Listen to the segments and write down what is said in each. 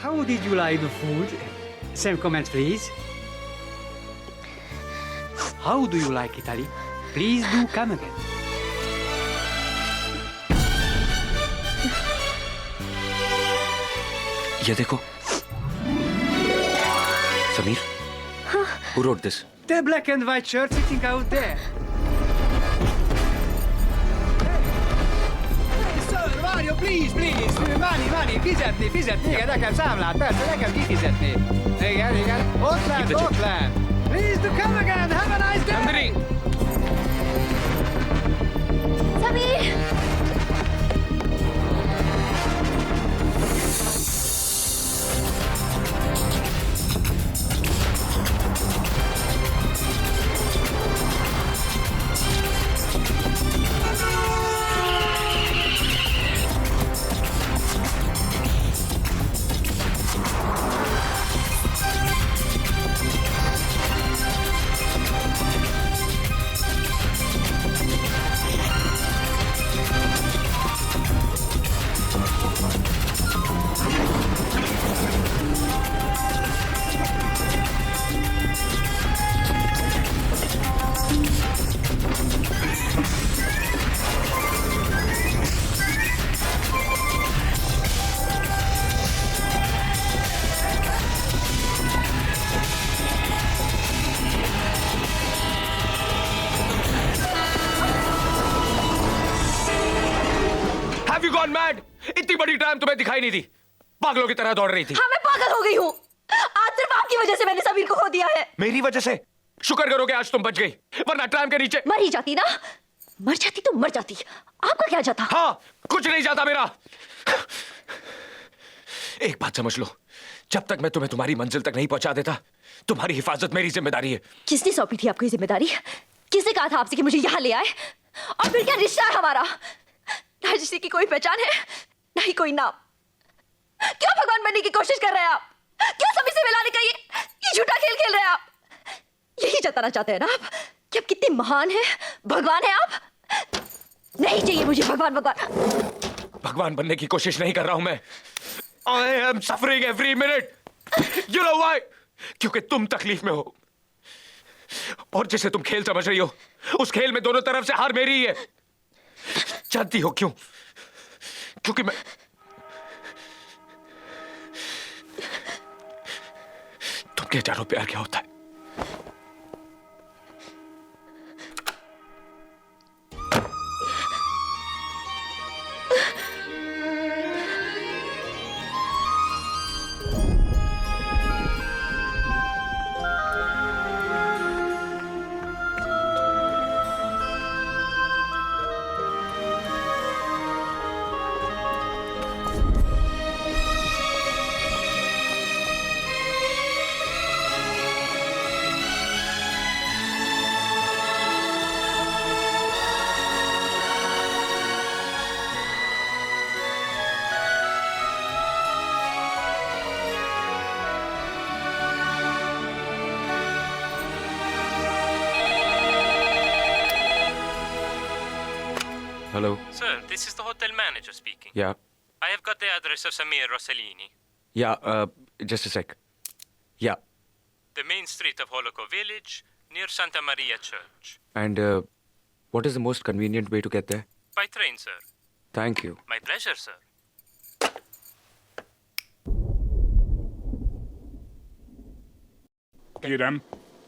How did you like the food? Same comments, please. How do you like Italy? Please do come again. ये देखो Sameer who wrote this? The black and white shirt sitting out there. Mario, please, please! Mani, fizetni, igen, nekem számlát, persze, nekem kifizetni. Igen, ott lent. Please do come again, have a nice day! Nandini! Sameer! Have you gone mad? इतनी बड़ी tram तुम्हें दिखाई नहीं दी, पागलों की तरह दौड़ रही थी। हाँ, मैं पागल हो गई हूँ। आज सिर्फ आपकी वजह से मैंने समीर को खो दिया है। मेरी वजह से? शुक्र करो कि आज तुम बच गई, वरना ट्रैम के नीचे मर ही जाती ना। मर जाती तो मर जाती, आपका क्या जाता? हाँ, कुछ नहीं जाता मेरा। एक बात समझ लो, जब तक मैं तुम्हें तुम्हारी मंजिल तक नहीं पहुंचा देता, तुम्हारी हिफाजत मेरी जिम्मेदारी है। किसने सौंपी थी आपको ये जिम्मेदारी? किसने कहा था आपसे कि मुझे यहाँ ले आए? और फिर क्या रिश्ता है हमारा? ना जिसकी की कोई पहचान है, ना ही कोई नाम। क्यों भगवान बनने की कोशिश कर रहे हैं आप? क्यों सभी से मिलाने का ये झूठा खेल खेल रहे हैं आप? यही जताना चाहते हैं ना आप कि आप कितने महान हैं, भगवान हैं आप? नहीं चाहिए मुझे भगवान। भगवान बनने की कोशिश नहीं कर रहा हूं मैं। I am suffering every minute. You know why? क्योंकि तुम तकलीफ में हो, और जिसे तुम खेल समझ रही हो, उस खेल में दोनों तरफ से हार मेरी ही है। जानती हो क्यों? क्योंकि मैं तुम क्या जानो प्यार क्या होता है? Hello. Sir, this is the hotel manager speaking. Yeah. I have got the address of Samir Rossellini. Yeah. Just a sec. Yeah. The main street of Holoco Village, near Santa Maria Church. And what is the most convenient way to get there? By train, sir. Thank you. My pleasure, sir. Kérem,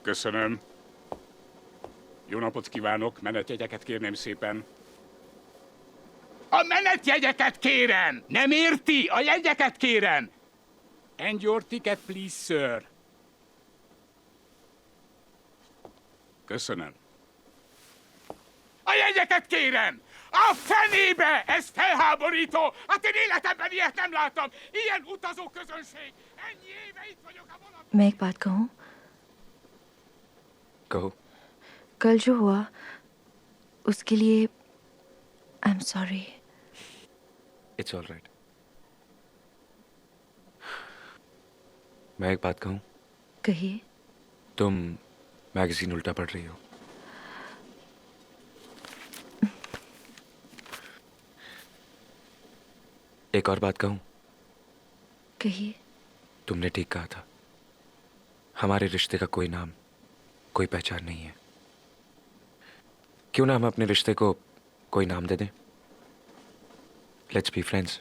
köszönöm. Jó napot kívánok, menetjegyeket kérném szépen. A menetjegyeket kérem! Nem érti? A jegyeket kérem! And your ticket, please, sir. Köszönöm. A jegyeket kérem! A fenébe! Ez felháborító! Hát én életemben ilyet nem láttam! Ilyen utazó közönség! Ennyi éve itt vagyok a vonat... मैं एक बात कहूँ? कहो। कल जो हुआ उसके लिए I am sorry. It's all right. मैं एक बात कहूँ? कहिए। तुम मैगजीन उल्टा पढ़ रही हो। एक और बात कहूँ? कहिए। तुमने ठीक कहा था, हमारे रिश्ते का कोई नाम, कोई पहचान नहीं है। क्यों ना हम अपने रिश्ते को कोई नाम दे दें? Let's be friends.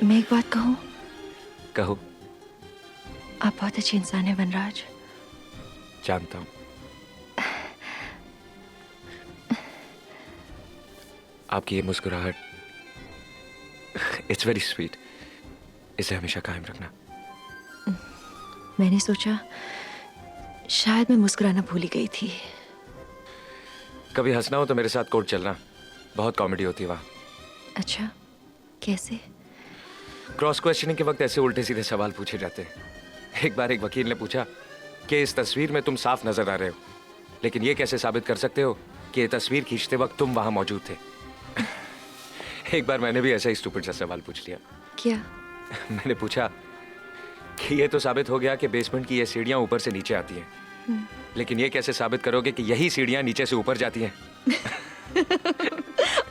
मैं एक बात कहूँ? कहो। आप बहुत अच्छे इंसान हैं वनराज। जानता हूं। आपकी ये मुस्कुराहट, इट्स वेरी स्वीट, इसे हमेशा कायम रखना। मैंने सोचा शायद मैं मुस्कुराना भूल ही गई थी। कभी हंसना हो तो मेरे साथ कोर्ट चलना, बहुत कॉमेडी होती है वहां। अच्छा, कैसे? क्रॉस क्वेश्चनिंग के वक्त ऐसे उल्टे सीधे सवाल पूछे जाते हैं। एक बार एक वकील ने पूछा कि इस तस्वीर में तुम साफ नजर आ रहे हो, लेकिन ये कैसे साबित कर सकते हो कि ये तस्वीर खींचते वक्त तुम वहां मौजूद थे? एक बार मैंने भी ऐसा ही स्टूपिड सा सवाल पूछ लिया। क्या? मैंने पूछा कि ये तो साबित हो गया कि बेसमेंट की ये सीढ़ियां ऊपर से नीचे आती हैं, लेकिन ये कैसे साबित करोगे कि यही सीढ़ियां नीचे से ऊपर जाती हैं?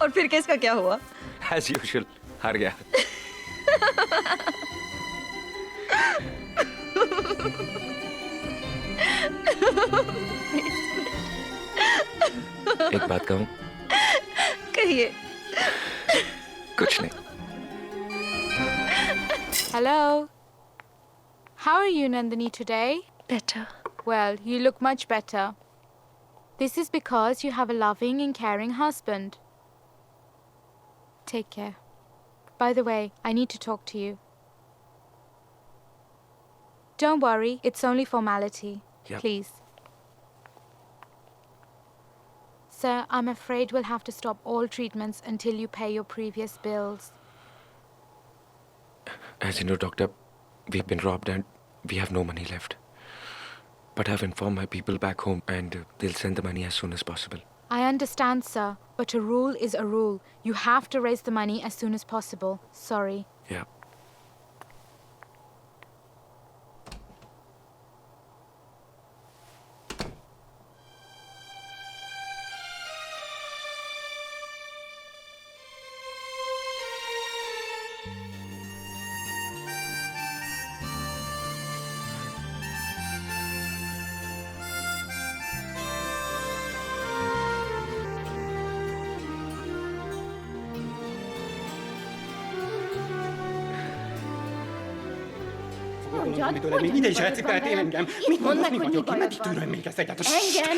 और फिर केस का क्या हुआ? एज यूजुअल हार गया। एक बात कहूं? कहिए। कुछ नहीं। Hello. How are you, Nandini, today? Better. Well, you look much better. This is because you have a loving and caring husband. Take care. By the way, I need to talk to you. Don't worry, it's only formality. Yeah. Please. Sir, I'm afraid we'll have to stop all treatments until you pay your previous bills. As you know, doctor, we've been robbed and we have no money left. But I've informed my people back home and they'll send the money as soon as possible. I understand, sir, but a rule is a rule. You have to raise the money as soon as possible. Sorry. Yeah. Tőled még ide is elcipeltél engem. Mit mondasz, mi vagyok én? Meddig tűröm még ezt egyáltalán? Engem?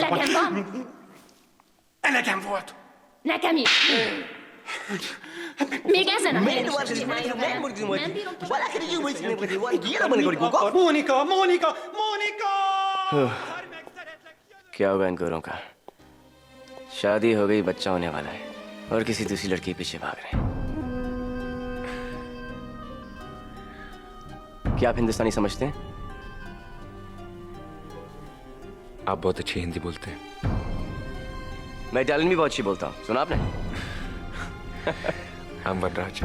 Elegem van? Elegem volt! Nekem is. Még ezen a helyen is ezt csinálja velem. Nem bírom tovább. Mónika! Mónika! Mónika! क्या होगा इन गोरों का? शादी हो गई, बच्चा होने वाला है और किसी दूसरी लड़की पीछे भाग रहे हैं। क्या आप हिंदुस्तानी समझते हैं? आप बहुत अच्छी हिंदी बोलते हैं। मैं इटालियन भी बहुत अच्छी बोलता हूँ, सुना आपने? I'm Vanraj.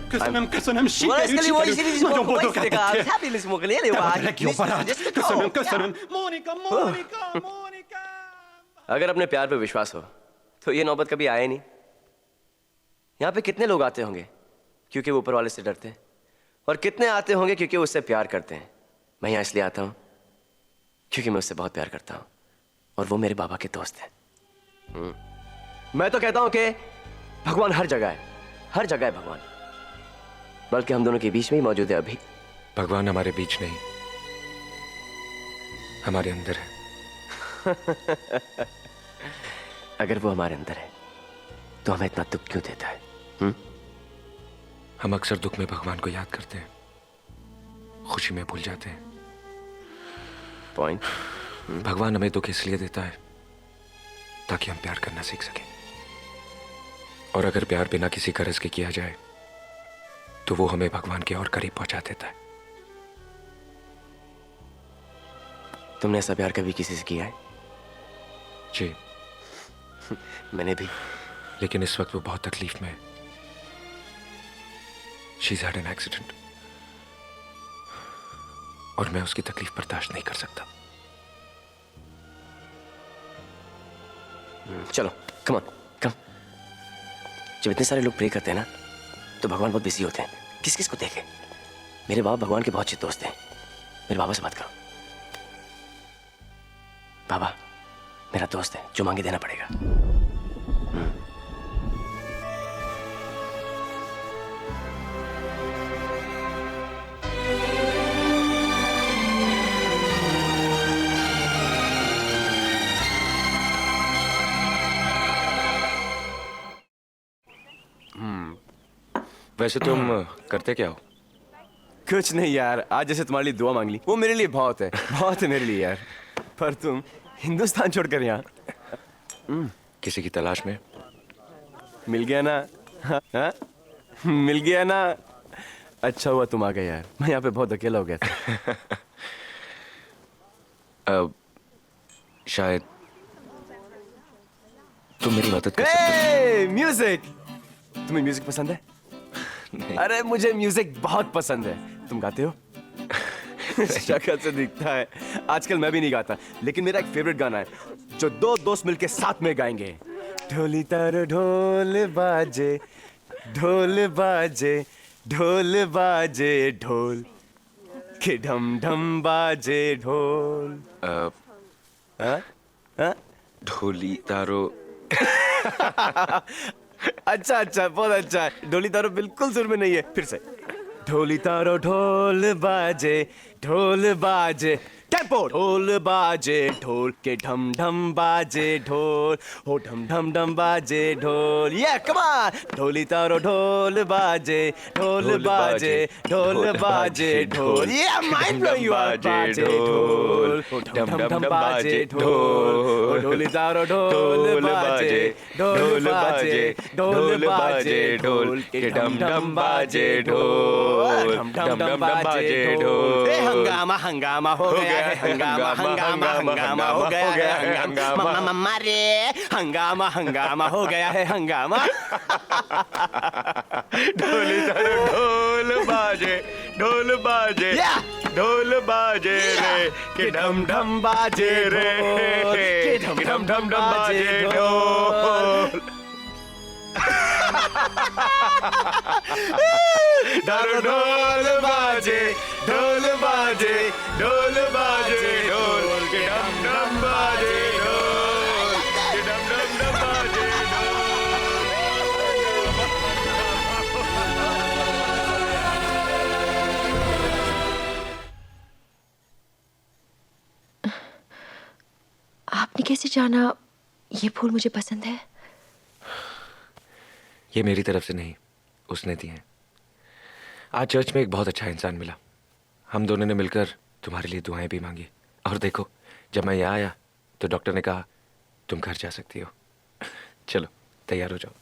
Köszönöm, köszönöm, sikerült! Nagyon boldog lettél! Te vagy a legjobb barát! Köszönöm! Mónika! Mónika! Mónika! अगर अपने प्यार पे विश्वास हो तो ये नौबत कभी आए नहीं। यहाँ पे कितने लोग आते होंगे क्योंकि वो ऊपर वाले से डरते हैं, और कितने आते होंगे क्योंकि वो उससे प्यार करते हैं। मैं यहाँ इसलिए आता हूँ क्योंकि मैं उससे बहुत प्यार करता हूँ और वो मेरे बाबा के दोस्त हैं। मैं तो कहता हूँ कि भगवान हर जगह है, हर जगह है भगवान, बल्कि हम दोनों के बीच में ही मौजूद है अभी। भगवान हमारे बीच नहीं, हमारे अंदर है। अगर वो हमारे अंदर है तो हमें इतना दुख क्यों देता है? हम अक्सर दुख में भगवान को याद करते हैं, खुशी में भूल जाते हैं। पॉइंट। भगवान हमें दुख इसलिए देता है ताकि हम प्यार करना सीख सकें, और अगर प्यार बिना किसी गरज के किया जाए तो वो हमें भगवान के और करीब पहुंचा देता है। तुमने ऐसा प्यार कभी किसी से किया है? जी। मैंने भी। लेकिन इस वक्त वो बहुत तकलीफ में है। She's had an accident. और मैं उसकी तकलीफ बर्दाश्त नहीं कर सकता। चलो कम ऑन कम। जब इतने सारे लोग प्रे करते हैं ना तो भगवान बहुत बिजी होते हैं, किस किस को देखे। मेरे बाबा भगवान के बहुत अच्छे दोस्त हैं। मेरे बाबा से बात करो। बाबा मेरा दोस्त है, जो मांगे देना पड़ेगा। वैसे तुम करते क्या हो? कुछ नहीं यार, आज जैसे तुम्हारे लिए दुआ मांग ली, वो मेरे लिए बहुत है, बहुत है मेरे लिए यार। पर तुम हिंदुस्तान छोड़कर यहाँ किसी की तलाश में? मिल गया ना? हाँ? मिल गया ना? अच्छा हुआ तुम आ गए यार, मैं यहाँ पे बहुत अकेला हो गया था। शायद तुम मेरी मदद कर सकते हो। म्यूजिक! तुम्हें म्यूजिक पसंद है? नहीं। अरे मुझे म्यूजिक बहुत पसंद है। तुम गाते हो? शक्ल से दिखता है। आजकल मैं भी नहीं गाता, लेकिन मेरा एक फेवरेट गाना है जो दो दोस्त मिलके साथ में गाएंगे। ढोली तारो ढोल बाजे, ढोल बाजे, ढोल बाजे, ढोल के ढम ढम बाजे ढोल। हाँ? हाँ? ढोली तारो। अच्छा अच्छा, बहुत अच्छा। ढोली तारो बिल्कुल सुर में नहीं है, फिर से। ढोली तारो ढोल बाजे, ढोल बाजे, टेम्पो। ढोल बाजे, ढोल के ढम ढम बाजे ढोल, हो ढम ढम ढम बाजे ढोल। ये कम ऑन। ढोली तारो ढोल बाजे, ढोल बाजे, ढोल बाजे ढोल। ये माइंड ब्लोइंग यू आर। बाजे ढोल, हो ढम ढम बाजे ढोल। ढोली तारो ढोल बाजे, ढोल बाजे, ढोल बाजे ढोल के ढम ढम बाजे ढोल, ढम ढम बाजे ढोल। हंगामा हंगामा हो गया है, हंगामा हंगामा हंगामा हो गया है, हंगामा मारे, हंगामा हंगामा हो गया है, हंगामा। ढोली तारो ढोल बाजे, ढोल बाजे, ढोल बाजे रे, के ढम ढम बाजे रे, के ढम ढम बाजे ढोल। तारो ढोल बाजे, ढोल बाजे, ढोल बाजे ढोल, के ढम ढम बाजे ढोल, के ढम ढम बाजे आपने कैसे जाना ये फूल मुझे पसंद है? ये मेरी तरफ से नहीं, उसने दी है। आज चर्च में एक बहुत अच्छा इंसान मिला, हम दोनों ने मिलकर तुम्हारे लिए दुआएं भी मांगी। और देखो, जब मैं यहाँ आया तो डॉक्टर ने कहा तुम घर जा सकती हो। चलो तैयार हो जाओ।